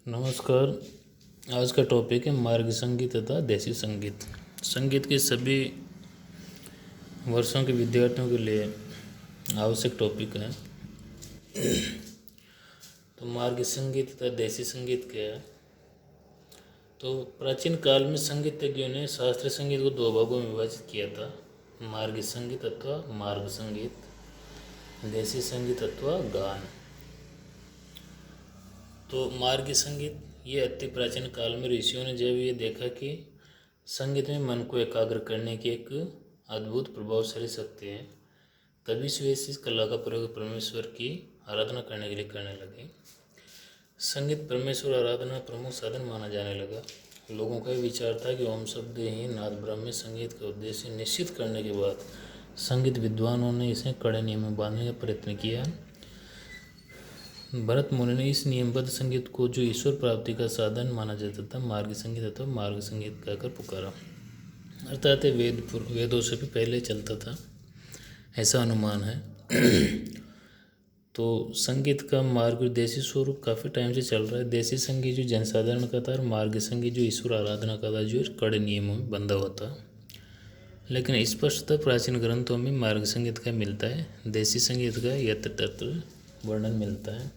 नमस्कार। आज का टॉपिक है मार्ग संगीत तथा देसी संगीत। संगीत के सभी वर्षों के विद्यार्थियों के लिए आवश्यक टॉपिक है। तो मार्ग संगीत तथा देसी संगीत क्या है? तो प्राचीन काल में संगीतज्ञों ने शास्त्रीय संगीत को दो भागों में विभाजित किया था, मार्ग संगीत अथवा मार्ग संगीत, देसी संगीत अथवा गान। तो मार्ग संगीत ये अति प्राचीन काल में ऋषियों ने जब ये देखा कि संगीत में मन को एकाग्र करने की एक अद्भुत प्रभावशाली शक्ति है, तभी से वे इस कला का प्रयोग परमेश्वर की आराधना करने के लिए करने लगे। संगीत परमेश्वर आराधना प्रमुख साधन माना जाने लगा। लोगों का विचार था कि ओम शब्द ही नाद ब्रह्म में संगीत का उद्देश्य निश्चित करने के बाद संगीत विद्वानों ने इसे कड़े नियम में बांधने का प्रयत्न किया। भरत मुनि ने इस नियमबद्ध संगीत को, जो ईश्वर प्राप्ति का साधन माना जाता था, मार्ग संगीत अथवा मार्ग संगीत कहकर पुकारा। अर्थात वेदों से भी पहले चलता था, ऐसा अनुमान है। तो संगीत का मार्ग देसी स्वरूप काफ़ी टाइम से चल रहा है। देसी संगीत जो जनसाधारण का था और मार्ग संगीत जो ईश्वर आराधना का था, जो कड़े नियमों में बंधा हुआ था। लेकिन स्पष्टतः प्राचीन ग्रंथों में मार्ग संगीत का मिलता है, देसी संगीत का यत्र तत्र वर्णन मिलता है।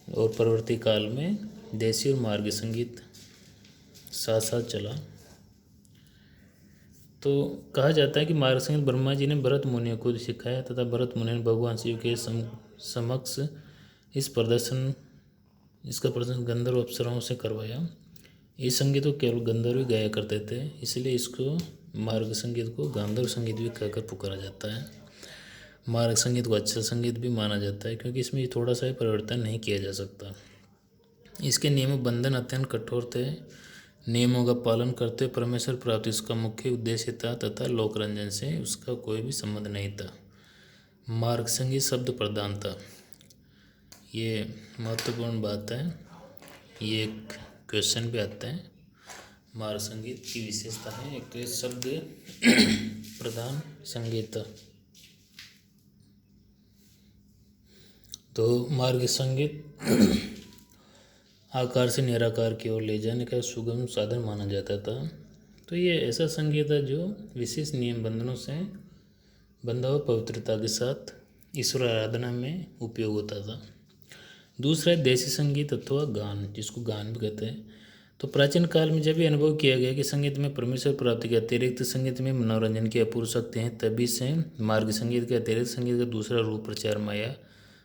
और परवर्ती काल में देसी और मार्ग संगीत साथ साथ चला। तो कहा जाता है कि मार्ग संगीत ब्रह्मा जी ने भरत मुनि को सिखाया तथा भरत मुनि ने भगवान शिव के समक्ष इसका प्रदर्शन गंधर्व अप्सराओं से करवाया। इस संगीत को केवल गंधर्व ही गाया करते थे, इसलिए इसको मार्ग संगीत को गांधर्व संगीत भी कहकर पुकारा जाता है। मार्ग संगीत को अच्छा संगीत भी माना जाता है, क्योंकि इसमें थोड़ा सा ही परिवर्तन नहीं किया जा सकता। इसके नियम बंधन अत्यंत कठोर थे। नियमों का पालन करते हुए परमेश्वर प्राप्ति उसका मुख्य उद्देश्य था तथा लोकरंजन से उसका कोई भी संबंध नहीं था। मार्ग संगीत शब्द प्रधान था, ये महत्वपूर्ण बात है। ये एक क्वेश्चन भी आता है, मार्ग संगीत की विशेषता है। एक तो ये शब्द प्रधान संगीत। तो मार्ग संगीत आकार से निराकार की ओर ले जाने का सुगम साधन माना जाता था। तो ये ऐसा संगीत है जो विशेष नियम बंधनों से बंधा हुआ पवित्रता के साथ ईश्वर आराधना में उपयोग होता था। दूसरा है देसी संगीत अथवा गान, जिसको गान भी कहते हैं। तो प्राचीन काल में जब ये अनुभव किया गया कि संगीत में परमेश्वर प्राप्ति के अतिरिक्त संगीत में मनोरंजन की अपूर्व शक्ति है, तभी से मार्ग संगीत के अतिरिक्त संगीत का दूसरा रूप प्रचार में आया।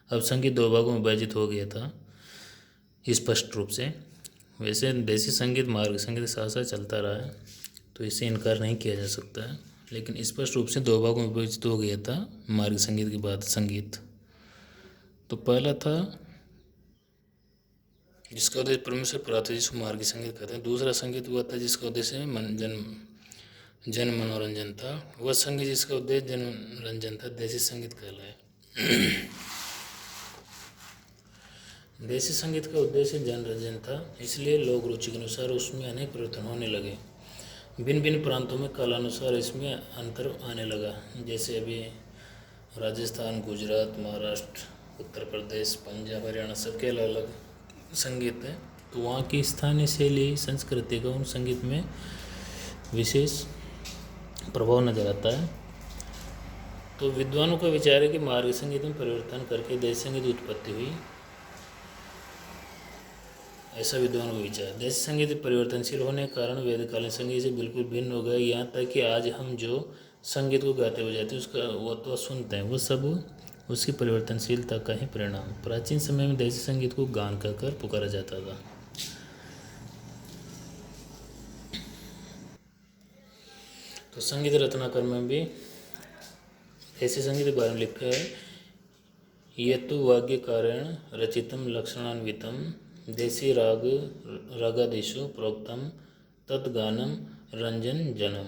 अब संगीत दो भागों में विभाजित हो गया था स्पष्ट रूप से। वैसे देसी संगीत मार्ग संगीत साथ साथ चलता रहा है, तो इसे इनकार नहीं किया जा सकता है, लेकिन स्पष्ट रूप से दो भागों में विभाजित हो गया था मार्ग संगीत के बाद संगीत। तो पहला था जिसका उद्देश्य परमेश्वर प्राप्ति, जिसको मार्ग संगीत कहते हैं। दूसरा संगीत हुआ था जिसका उद्देश्य जन मनोरंजन था। वह संगीत जिसका उद्देश्य जन मनोरंजन था देसी संगीत कहलाया। देसी संगीत का उद्देश्य जनरंजन था, इसलिए लोक रुचि के अनुसार उसमें अनेक परिवर्तन होने लगे। भिन्न भिन्न प्रांतों में कालानुसार इसमें अंतर आने लगा। जैसे अभी राजस्थान, गुजरात, महाराष्ट्र, उत्तर प्रदेश, पंजाब, हरियाणा सबके अलग अलग संगीत है। तो वहाँ की स्थानीय शैली संस्कृति का उन संगीत में विशेष प्रभाव नजर आता है। तो विद्वानों का विचार है कि मार्ग संगीत में परिवर्तन करके देसी संगीत उत्पत्ति हुई, ऐसा विद्वानों का विचार। देसी संगीत परिवर्तनशील होने के कारण वेदकालीन संगीत से बिल्कुल भिन्न हो गया। यहाँ तक कि आज हम जो संगीत को गाते बजाते उसका वो तो सुनते हैं, वो सब उसकी परिवर्तनशीलता का ही परिणाम। प्राचीन समय में देसी संगीत को गान कहकर पुकारा जाता था। तो संगीत रत्नाकर में भी देसी संगीत के बारे में लिखा है, ये तो वाग्यकारेण रचितम लक्षणान्वितम देसी रागादिषु प्रोक्तम तद्गानम रंजन जनम।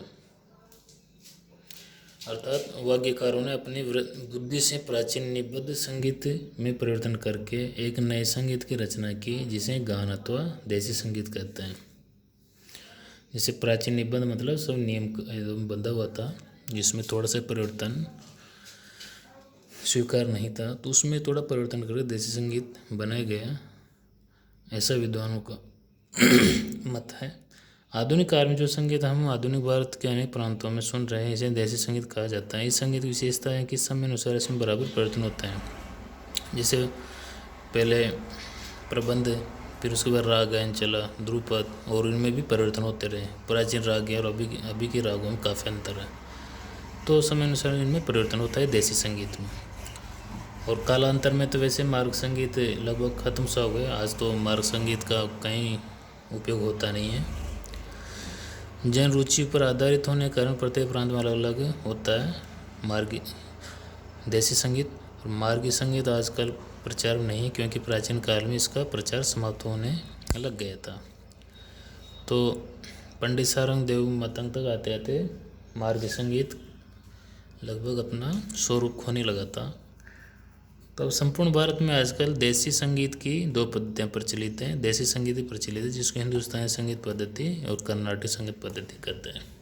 अर्थात वाग्यकारों ने अपनी बुद्धि से प्राचीन निबद्ध संगीत में परिवर्तन करके एक नए संगीत की रचना की, जिसे गान अथवा देसी संगीत कहते हैं। जैसे प्राचीन निबद्ध मतलब सब नियम बंधा हुआ था, जिसमें थोड़ा सा परिवर्तन स्वीकार नहीं था, तो उसमें थोड़ा परिवर्तन करके देसी संगीत बनाया गया, ऐसा विद्वानों का मत है। आधुनिक काल में जो संगीत हम आधुनिक भारत के अनेक प्रांतों में सुन रहे हैं, इसे देसी संगीत कहा जाता है। इस संगीत की विशेषता है कि समय अनुसार इसमें बराबर परिवर्तन होते हैं। जैसे पहले प्रबंध, फिर उसके बाद राग गायन चला, ध्रुपद, और इनमें भी परिवर्तन होते रहे। प्राचीन राग और अभी के रागों में काफ़ी अंतर है, तो समय अनुसार इनमें परिवर्तन होता है देसी संगीत में। और कालांतर में तो वैसे मार्ग संगीत लगभग ख़त्म सा हो गया। आज तो मार्ग संगीत का कहीं उपयोग होता नहीं है। जन रुचि पर आधारित होने के कारण प्रत्येक प्रांत में अलग अलग होता है मार्गी देसी संगीत। और मार्गी संगीत आजकल प्रचार में नहीं, क्योंकि प्राचीन काल में इसका प्रचार समाप्त होने लग गया था। तो पंडित सारंग देव मतंग तक आते आते मार्गी संगीत लगभग अपना स्वरूप खोने लगा था। तो संपूर्ण भारत में आजकल देसी संगीत की दो पद्धतियाँ प्रचलित हैं। देसी संगीत ही प्रचलित है, जिसको हिंदुस्तानी संगीत पद्धति और कर्नाटक संगीत पद्धति कहते हैं।